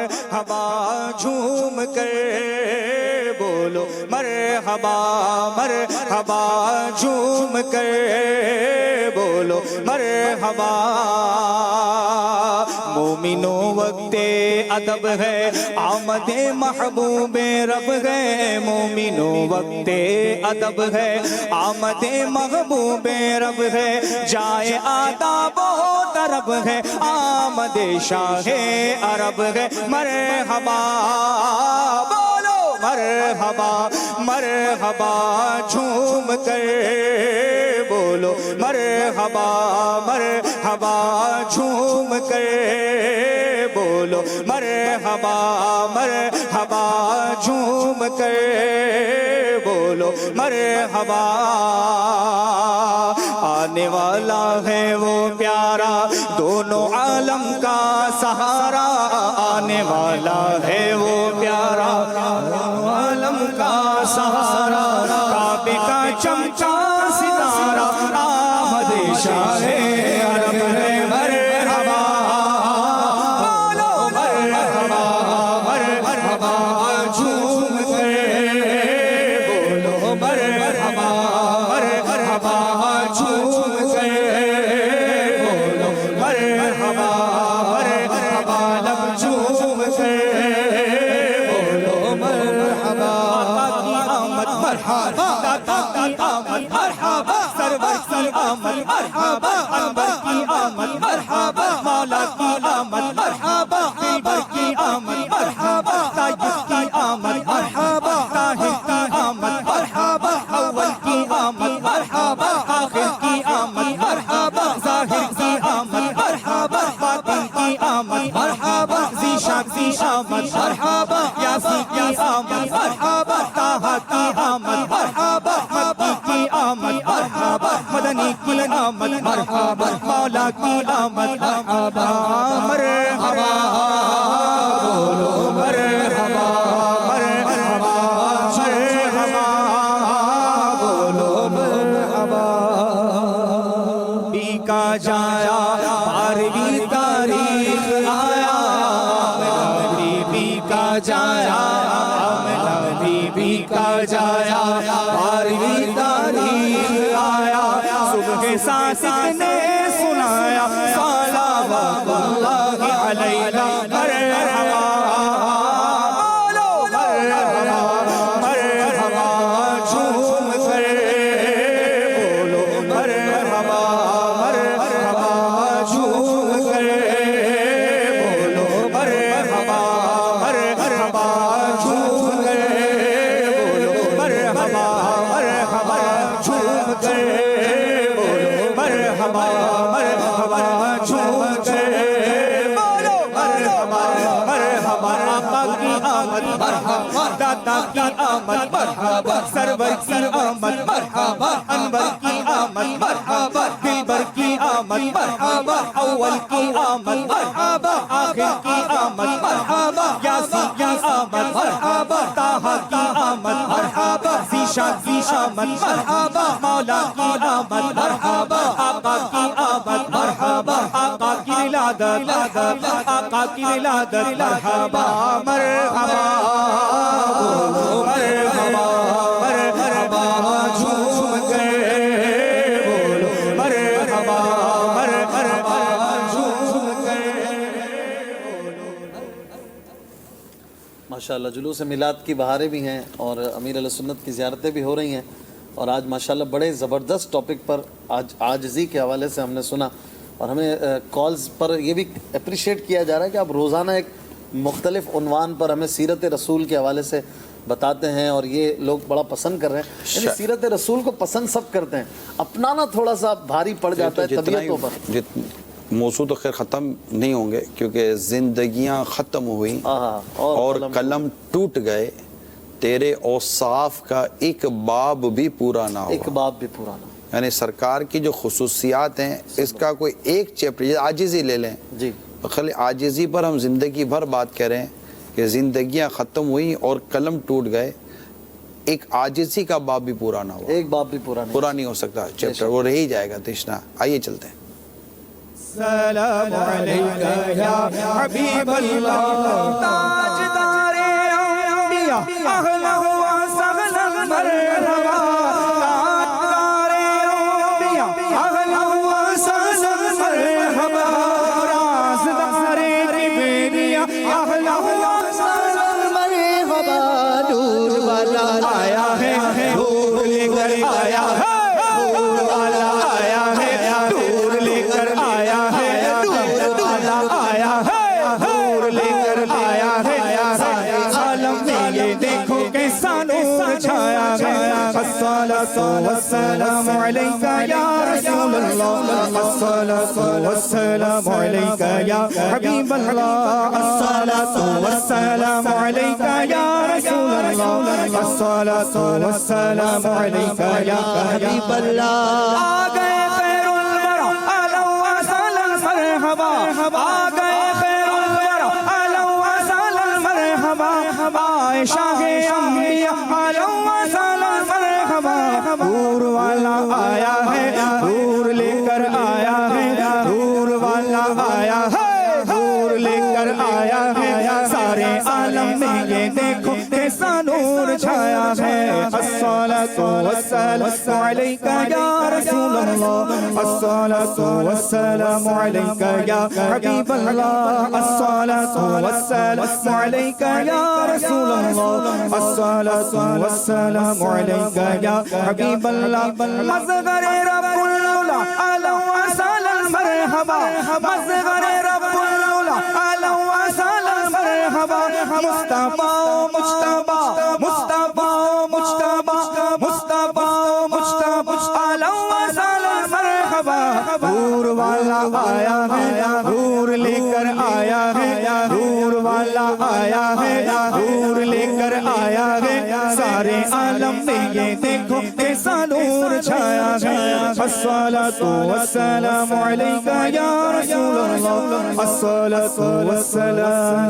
مرحبا جھوم کر بولو مرحبا مرحبا جھوم کر بولو مرحبا مومنوں وقت ادب ہے آمد محبوب رب ہے مومنوں وقت ادب ہے آمد محبوب رب ہے جائے آداب و طرب ہے آمد شاہ عرب ہے مرحبا بولو مرحبا مرحبا جھوم کر بولو مرحبا مرحبا جھوم کر بولو مرحبا مرحبا جھوم کر بولو مرحبا آنے والا ہے وہ پیارا دونوں عالم کا سہارا آنے والا ہے وہ پیارا دونوں عالم کا سہارا کعبے کا چمچا ستارہ آمد شاہ عرب ہے مرحبا بولو مرحبا مرحبا جھوم کر بولو مرحبا مرحبا جھوم کر بولو مرحبا مرحبا لب جھوم کر بولو مرحبا کی آمد مرحبا داتا کی آمد مرحبا سرور کی آمد مرحبا انور کی آمد مرحبا مولا کی آمد مرحبا دلبر کی آمد مرحبا طیب کی آمد مرحبا طاہر کی آمد مرحبا اول کی آمد مرحبا آخر کی آمد مرحبا ظاہر کی آمد مرحبا باطن کی آمد مرحبا ذیشان کی آمد مرحبا یاسین کی آمد مرحبا طٰہٰ کی آمد مرحبا مکی کی آمد مرحبا مدنی کی آمد مرحبا مولا کی آمد مرحبا مرحبا بولو مرحبا مرحبا مرحبا بولو مرحبا بی کا جایا بارہویں تاریخ آیا بی کا جایا بی کا جایا بارہویں تاریخ آیا صبح صادق نے سنایا صلوات اللہ علیہ مرحبا بولو مرحبا مرحبا جھوم کر بولو مرحبا مرحبا جھوم کر بولو مرحبا مرحبا جھوم کر بولو مرحبا مرحبا جھوم کر بولو مرحبا مرحبا جھوم کر بولو مرحبا مرحبا آقا کی آمد مرحبا داتا کی آمد مرحبا سرور کی آمد مرحبا انور کی آمد مرحبا دلبر کی آمد مرحبا اول کی آمد مرحبا آخر کی آمد مرحبا یاسین کی آمد مرحبا طٰہٰ کی آمد مرحبا ذیشان کی آمد مرحبا مولا کی آمد مرحبا آقا کی آمد مرحبا آقا کی ولادت آقا کی ولادت مرحبا مرحبا بولو مرحبا مرحبا جھوم کر بولو مرحبا مرحبا جھوم کر ماشاءاللہ جلوس میلاد کی بہاریں بھی ہیں اور امیر علیہ سنت کی زیارتیں بھی ہو رہی ہیں اور آج ماشاءاللہ بڑے زبردست ٹاپک پر آج عاجزی کے حوالے سے ہم نے سنا اور ہمیں کالز پر یہ بھی اپریشیٹ کیا جا رہا ہے کہ آپ روزانہ ایک مختلف عنوان پر ہمیں سیرت رسول کے حوالے سے بتاتے ہیں اور یہ لوگ بڑا پسند کر رہے ہیں یعنی سیرت رسول کو پسند سب کرتے ہیں اپنانا تھوڑا سا بھاری پڑ جاتا ہے طبیعتوں پر موضوع تو خیر ختم نہیں ہوں گے کیونکہ زندگیاں ختم ہوئیں اور قلم ٹوٹ گئے تیرے اوصاف کا ایک باب بھی پورا نہ ہوا ایک باب بھی پورا نہ یعنی سرکار کی جو خصوصیات ہیں اس کا کوئی ایک چیپٹر عاجزی لے لیں جی خالی عاجزی پر ہم زندگی بھر بات کر رہے ہیں کہ زندگیاں ختم ہوئیں اور قلم ٹوٹ گئے ایک عاجزی کا باب بھی پورا نہ ہوا ایک باب بھی پورا نہیں ہو سکتا چیپٹر وہ رہ ہی جائے گا تشنا آئیے چلتے ہیں السلام علیکہ یا حبیب اللہ تاجدار انبیاء اہلا و سہلا مرحبا تاجدار انبیاء اہلا و سہلا مرحبا رازدار کبریا اہلا و سہلا مرحبا نور والا آیا ہے نور لے کر آیا ہے الصلاة والسلام عليك يا رسول الله الصلاة والسلام عليك يا حبيب الله الصلاة والسلام عليك يا رسول الله الصلاة والسلام عليك يا حبيب الله آگئے خیر الورى اهلا وسهلا مرحبا آگئے خیر الورى اهلا وسهلا مرحبا شاہ انبیاء اهلا وسهلا نور والا آیا ہے نور لے کر آیا ہے نور والا آیا ہے نور لے کر آیا ہے سارے عالم میں یہ دیکھو کیسا نور چھایا ہے الصلاة والسلام علیک یا رسول اللہ الصلاة والسلام علیک یا حبیب اللہ الصلاة والسلام علیک یا رسول اللہ الصلاة والسلام علیک یا حبیب اللہ مصغر رب العلا اہلا وسہلا مرحبا مصغر رب العلا اہلا وسہلا مرحبا مصطفیٰ مجتبیٰ مصطفیٰ مجتبیٰ مصطفیٰ مجتبیٰ اہلا وسہلا مرحبا نور والا آیا ہے نور لے کر آیا ہے نور والا آیا ہے نور لے کر آیا ہے سارے عالم میں یہ دیکھو کیسا نور چھایا ہے الصلاة والسلام علیکہ یا رسول اللہ الصلاة والسلام